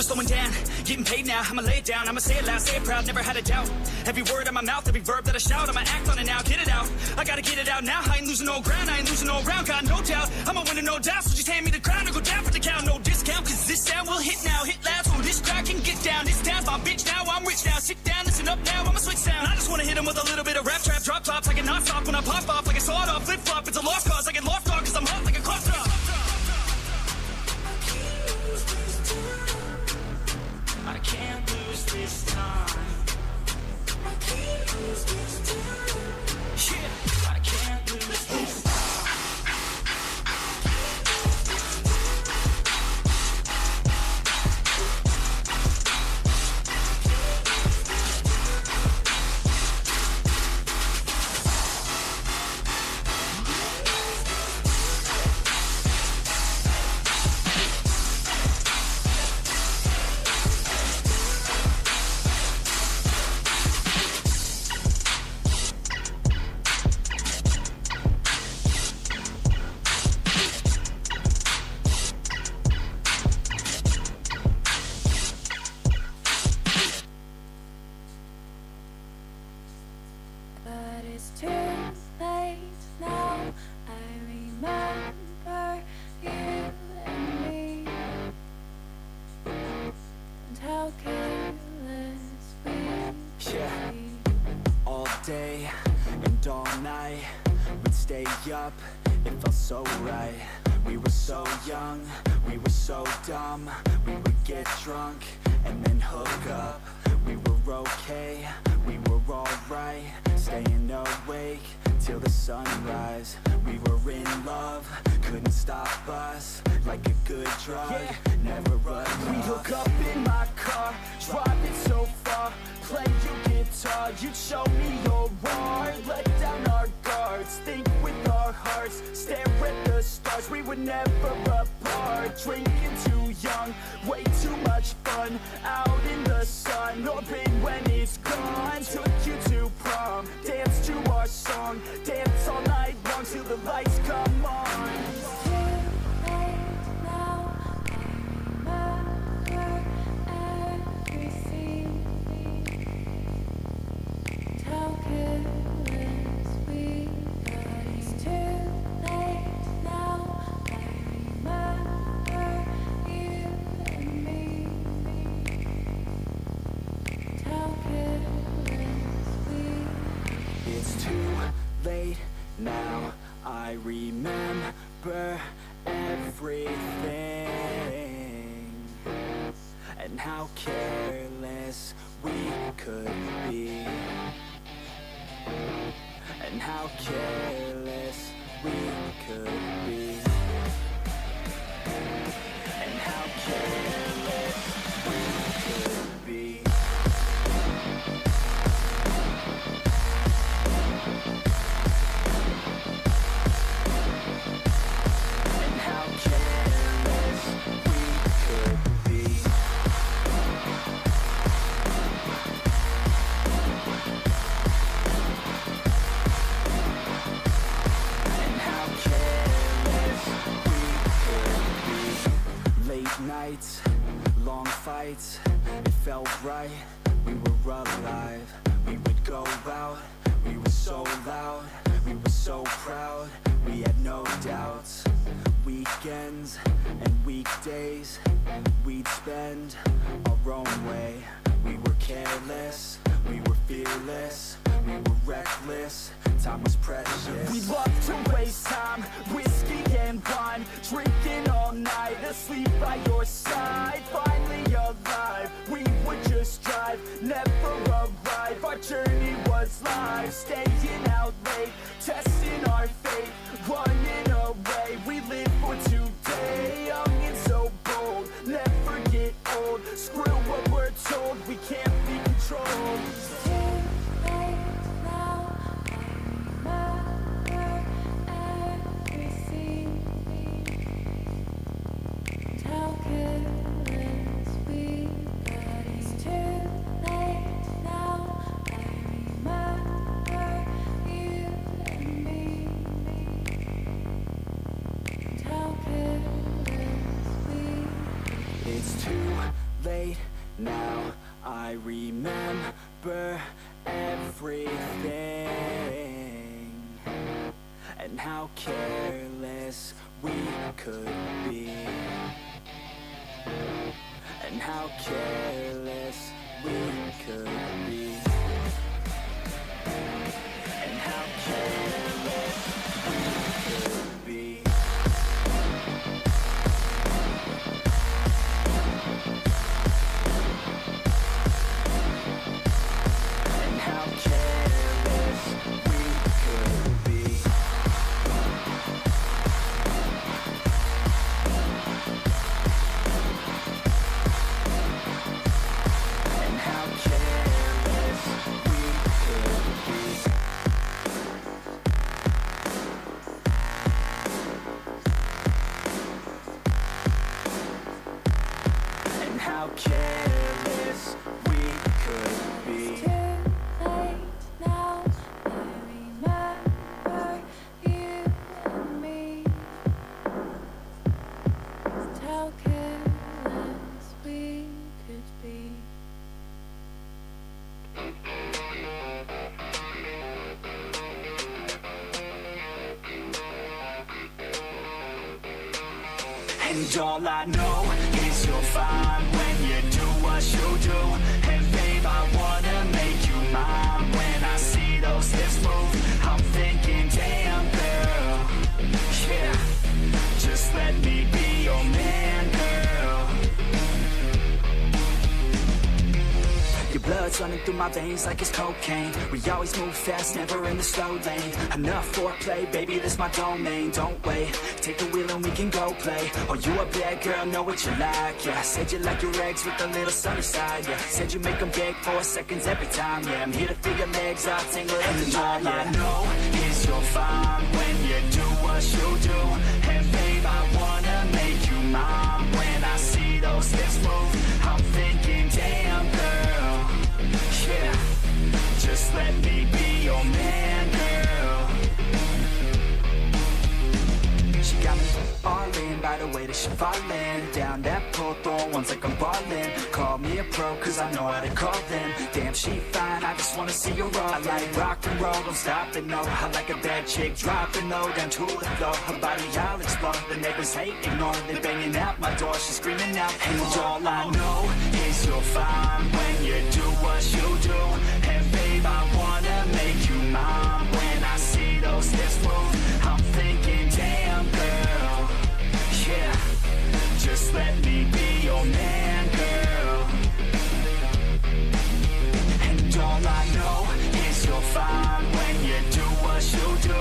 slowing down, getting paid now, I'ma lay it down, I'ma say it loud, say it proud, never had a doubt. Every word on my mouth, every verb that I shout, I'ma act on it now, get it out. I gotta get it out now, I ain't losing no ground, I ain't losing no round, got no doubt. I'ma win it, no doubt, so just hand me the crown and go down for the count. No discount, cause this sound will hit now, hit loud, so this guy can get down. This town's my bitch now, I'm rich now, sit down, listen up now, I'ma switch sound. I just wanna hit him with a little bit of rap trap, drop tops, I can not stop when I pop off like a sawed off, flip flop, it's a lost cause, I get lost dog, cause I'm hot like a clock drop. I can't lose this time. I can't lose this time. Yeah, I can't lose this time. Up, it felt so right. We were so young, we were so dumb. We would get drunk and then hook up. We were okay, we were alright. Staying awake till the sunrise. We were in love, couldn't stop us. Like a good drug, never run. We hook up in my car, drive it so far. Play your guitar, you'd show me your art. Let down our guards, think with our hearts. Stare at the stars, we were never apart. Drinking too young, way too much fun. Out in the sun, open when it's gone. Took you to prom, dance to our song. Dance all night long till the lights come on. Now I remember everything, and how careless we could be, and how careless we could be, and how careless we could be. Nights, long fights, it felt right, we were alive. We would go out, we were so loud, we were so proud, we had no doubts. Weekends and weekdays, we'd spend our own way. We were careless, we were fearless, we were reckless, time was precious. We loved to waste time, whiskey and wine, drinking all night, asleep by your side. Finally alive, we would just drive, never arrive. Our journey was live, staying out late, testing our fate, running away. We live for today, young and so bold, never get old. Screw what we're told, we can't be controlled. everything, and how careless we could be, and how careless we could be, and how careless we could be. And how careless we could be. And how careless we could be. And how careless we could be. Too late now, I remember you and me. Just how careless we could be. And all I know is you're fine when you do what you do. And babe, I wanna make you mine. When I see those hips move, I'm thinking, damn girl, yeah, just let me be your man, girl. Your blood's running through my veins like it's cocaine. We always move fast, never in the slow lane. Enough foreplay, baby, this my domain. Don't wait, take the wheel and we can go play. Oh, you a bad girl, know what you like, yeah. Said you like your eggs with a little sunny side, yeah. Said you make them beg 4 seconds every time, yeah. I'm here to feel your legs out, tingle every time, yeah. All I know is you're fine when you do what you do. And babe, I wanna make you mine. When I see those hips move, I'm thinking, damn girl, yeah, just let me be your man, girl. She got me all in by the way that she fallin' down that pole, throwing ones like I'm ballin'. Call me a pro, cause I know how to call them. Damn, she fine, I just wanna see her all. I like rock and roll, don't stop it, no. I like a bad chick, dropping low, down to the floor. Her body, I'll explore. The neighbors hate, ignore. They banging out my door, she's screaming out. And all I know is you're fine when you do what you do. And babe, I wanna make you mine. When I see those hips move, I'm thinking, damn girl, yeah, just let me be your man, girl. And all I know is you're fine when you do what you do.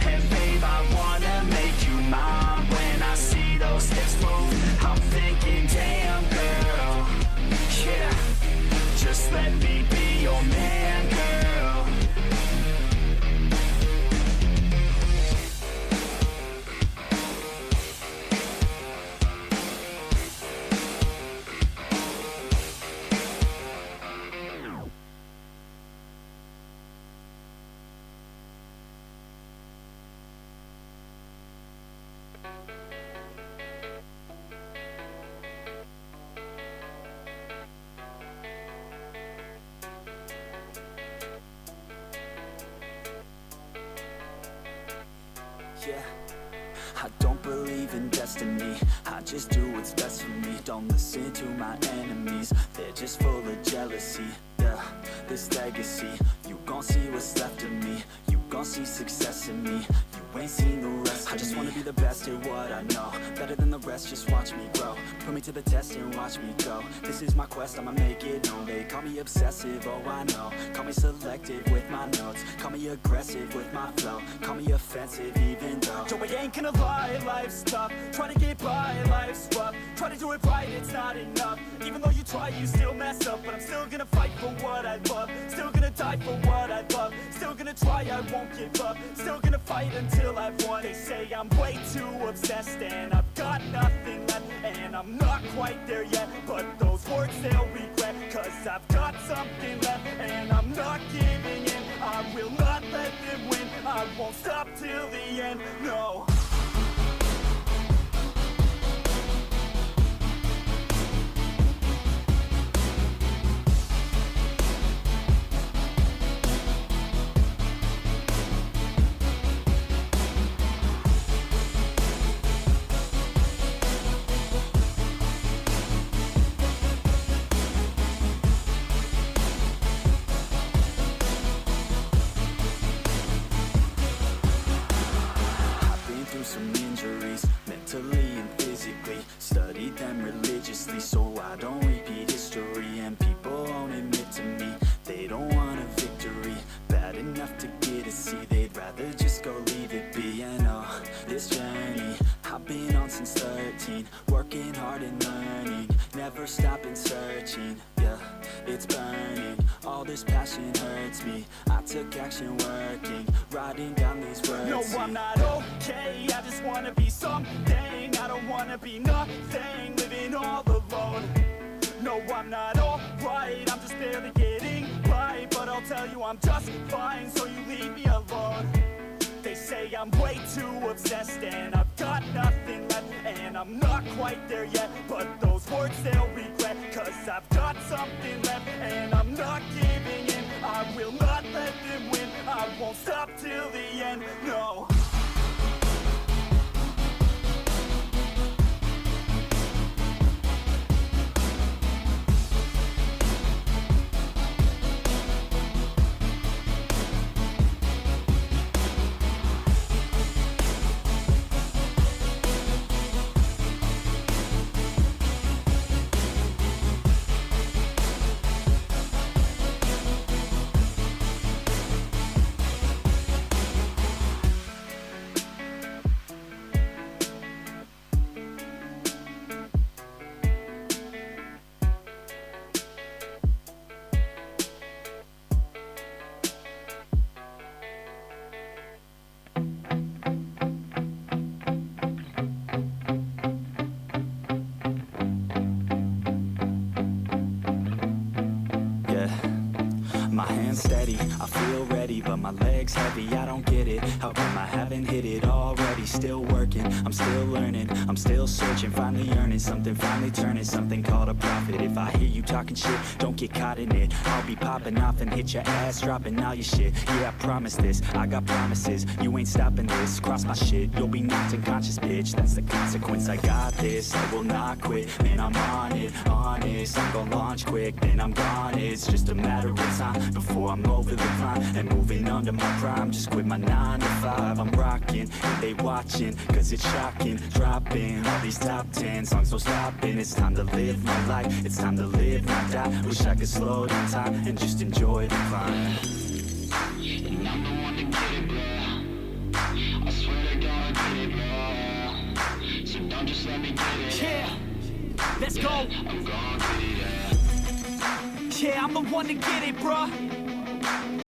And babe, I wanna make you mine. When I see those hips move, I'm thinking, damn girl, yeah, just let me be your man, girl. Yeah, I don't believe in destiny. I just do what's best for me. Don't listen to my enemies, they're just full of jealousy. Yeah, this legacy, you gon' see what's left of me. You gon' see success in me. You ain't seen the rest of me. I just wanna be the best at what I know. Better than the rest, just watch me grow. Put me to the test and watch me go. This is my quest, I'ma make it known. They call me obsessive, oh I know. Call me selective with my notes. Call me aggressive with my flow. Call me offensive even though Joe, I ain't gonna lie, life's tough. Try to get by, life's rough. Try to do it right, it's not enough. Even though you try, you still mess up. But I'm still gonna fight for what I love. Still gonna die for what I love. Still gonna try, I won't give up. Still gonna fight until I've won. They say I'm way too obsessed and I've got nothing left. And I'm not quite there yet, but those words they'll regret. Cause I've got something left and I'm not giving in. I will not let them win. I won't stop till the end, no. enough to get to see. They'd rather just go leave it be. And this journey I've been on since 13, working hard and learning, never stopping searching. Yeah, it's burning, all this passion hurts me. I took action working, writing down these words. No, I'm not okay, I just wanna be something. I don't wanna be nothing, living all alone. No, I'm not alright, I'm just barely getting by. But I'll tell you I'm just fine, so you leave me alone. They say I'm way too obsessed and I've got nothing left, and I'm not quite there yet, but those words they'll regret, cause I've got something left and I'm not giving in. I will not let them win, I won't stop till the end, no. Steady, I feel ready, but my legs heavy, I don't get it. How come I haven't hit it already? Still working, I'm still learning, I'm still searching, finally earning something, finally turning something called a profit. If I hear you talking shit, don't get caught in it. I'll be popping off and hit your ass, dropping all your shit. Yeah, I promise this, I got promises, you ain't stopping this. Cross my shit, you'll be knocked unconscious, bitch. That's the consequence, I got this, I will not quit. Man, I'm on it, honest, I'm gonna launch quick, then I'm gone. It's just a matter of time before I'm over the climb and moving under my prime. Just quit my 9 to 5, I'm rocking and they watching, cause it's shocking. Dropping all these top 10 songs, so stopping. It's time to live my life, it's time to live, not die. Wish I could slow down time and just enjoy the climb. And I'm the one to get it, bro. I swear to God, I get it, bro. So don't just let me get it. Yeah, let's go. I'm gonna get it, Yeah, I'm the one to get it, bruh.